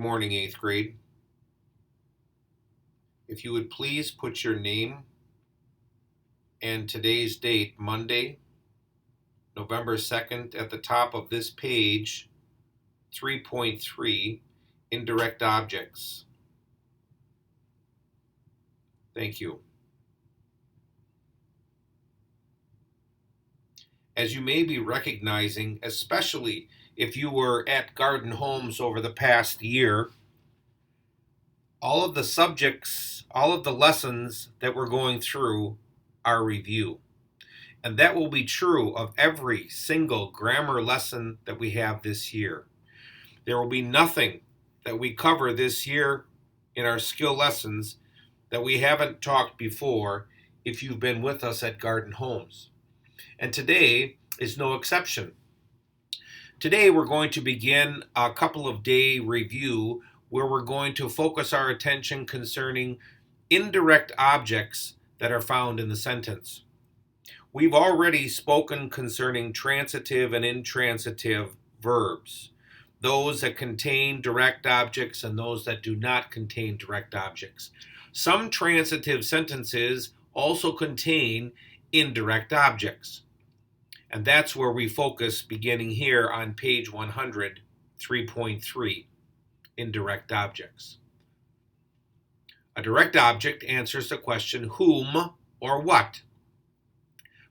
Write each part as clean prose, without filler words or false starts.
morning, 8th grade. If you would please put your name and today's date, Monday, November 2nd, at the top of this page, 3.3, Indirect Objects. Thank you. As you may be recognizing, especially if you were at Garden Homes over the past year, all of the subjects, all of the lessons that we're going through are review. And that will be true of every single grammar lesson that we have this year. There will be nothing that we cover this year in our skill lessons that we haven't talked before if you've been with us at Garden Homes. And today is no exception. Today we're going to begin a couple of day review where we're going to focus our attention concerning indirect objects that are found in the sentence. We've already spoken concerning transitive and intransitive verbs, those that contain direct objects and those that do not contain direct objects. Some transitive sentences also contain indirect objects, and that's where we focus beginning here on page 100, 3.3, indirect objects. A direct object answers the question whom or what.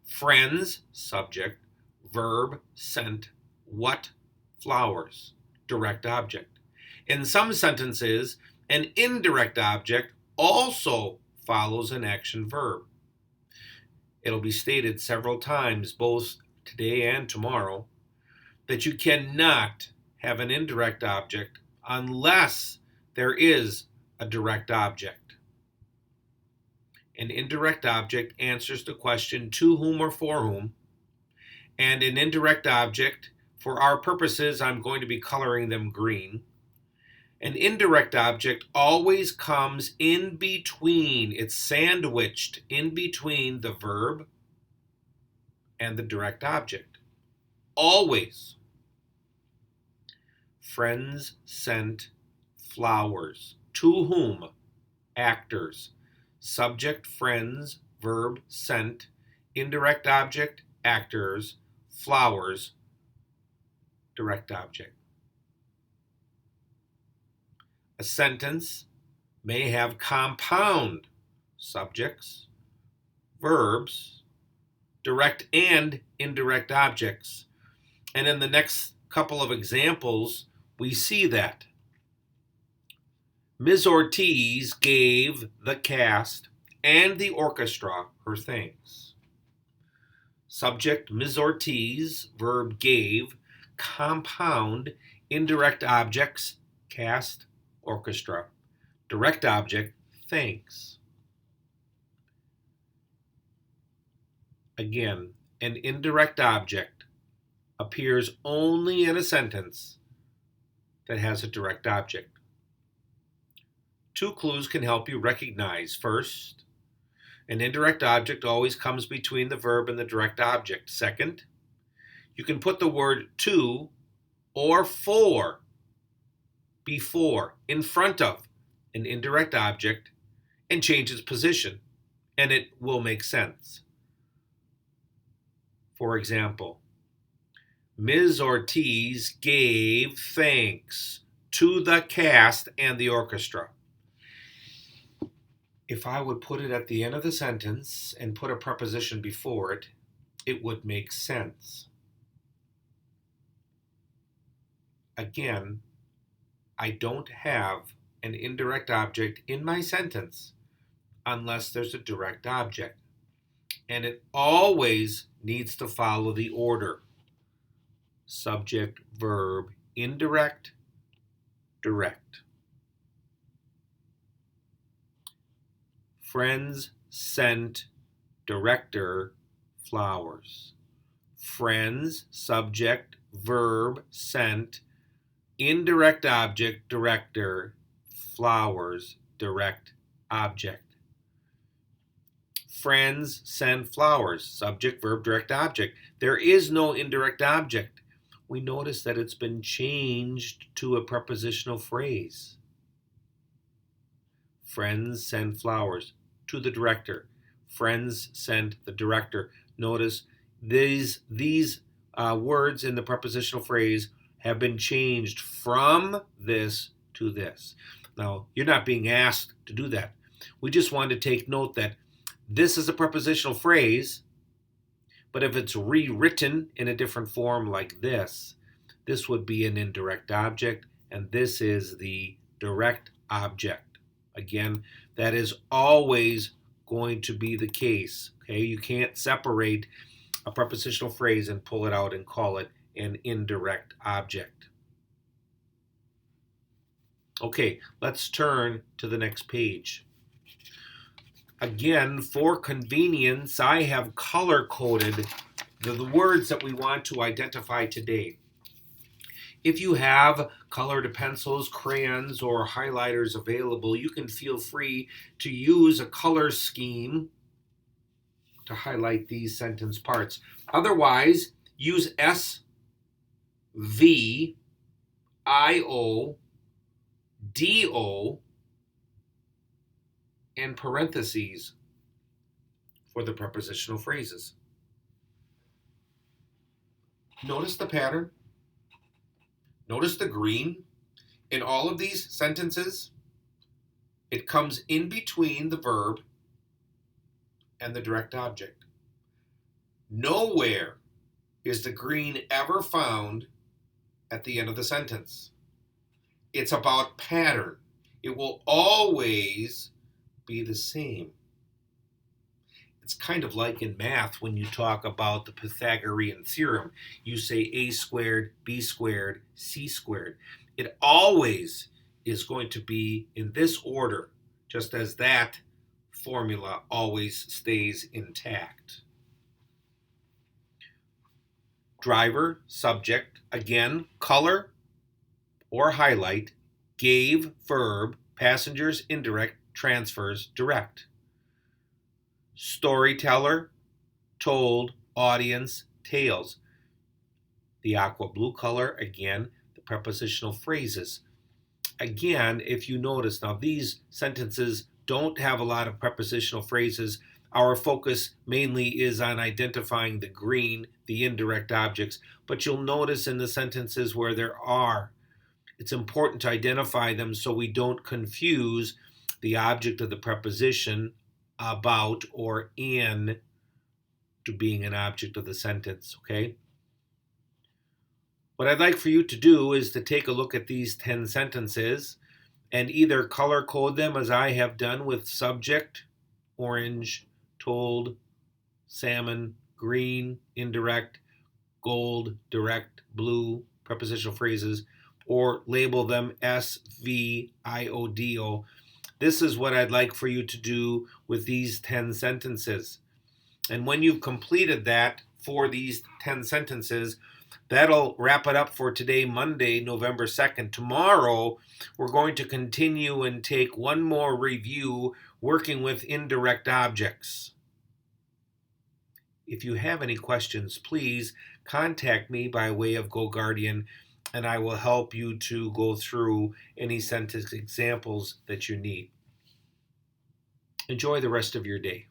Friends, subject, verb, sent, what, flowers, direct object. In some sentences, an indirect object also follows an action verb. It'll be stated several times, both today and tomorrow, that you cannot have an indirect object unless there is a direct object. An indirect object answers the question to whom or for whom, and an indirect object, for our purposes, I'm going to be coloring them green. An indirect object always comes in between, it's sandwiched in between the verb and the direct object. Always. Friends sent flowers. To whom? Actors. Subject, friends, verb, sent, indirect object, actors, flowers, direct object. A sentence may have compound subjects, verbs, direct and indirect objects. And in the next couple of examples, we see that. Ms. Ortiz gave the cast and the orchestra her thanks. Subject, Ms. Ortiz, verb, gave, compound, indirect objects, cast, orchestra, direct object, thanks. Again, an indirect object appears only in a sentence that has a direct object. Two clues can help you recognize. First, an indirect object always comes between the verb and the direct object. Second, you can put the word to or for before, in front of an indirect object and change its position, and it will make sense. For example, Ms. Ortiz gave thanks to the cast and the orchestra. If I would put it at the end of the sentence and put a preposition before it, it would make sense. Again, I don't have an indirect object in my sentence unless there's a direct object. And it always needs to follow the order. Subject, verb, indirect, direct. Friends sent director flowers. Friends, subject, verb, sent, indirect object, director, flowers, direct object. Friends send flowers, subject, verb, direct object. There is no indirect object. we notice that it's been changed to a prepositional phrase. Friends send flowers to the director. Friends sent the director. Notice these words in the prepositional phrase have been changed from this to this. Now, you're not being asked to do that. We just want to take note that this is a prepositional phrase, but if it's rewritten in a different form like this would be an indirect object, and this is the direct object. Again, that is always going to be the case. Okay, you can't separate a prepositional phrase and pull it out and call it an indirect object. Okay, let's turn to the next page. Again, for convenience, I have color-coded the words that we want to identify today. If you have colored pencils, crayons, or highlighters available, you can feel free to use a color scheme to highlight these sentence parts. Otherwise, use S, V, I, O, D, O, and parentheses for the prepositional phrases. Notice the pattern. Notice the green. In all of these sentences, it comes in between the verb and the direct object. Nowhere is the green ever found at the end of the sentence. It's about pattern. It will always be the same. It's kind of like in math when you talk about the Pythagorean theorem. You say a squared, b squared, c squared. It always is going to be in this order, just as that formula always stays intact. Driver, subject, again, color or highlight, gave, verb, passengers, indirect, transfers, direct. Storyteller, told, audience, tales. The aqua blue color, again, the prepositional phrases. Again, if you notice, now these sentences don't have a lot of prepositional phrases. Our focus mainly is on identifying the green, the indirect objects, but you'll notice in the sentences where there are, it's important to identify them so we don't confuse the object of the preposition about or in to being an object of the sentence, okay? What I'd like for you to do is to take a look at these 10 sentences and either color code them as I have done with subject, orange, told, salmon, green, indirect, gold, direct, blue, prepositional phrases, or label them S, V, I, O, D, O. This is what I'd like for you to do with these 10 sentences. And when you've completed that for these 10 sentences, that'll wrap it up for today, Monday, November 2nd. Tomorrow, we're going to continue and take one more review working with indirect objects. If you have any questions, please contact me by way of GoGuardian, and I will help you to go through any sentence examples that you need. Enjoy the rest of your day.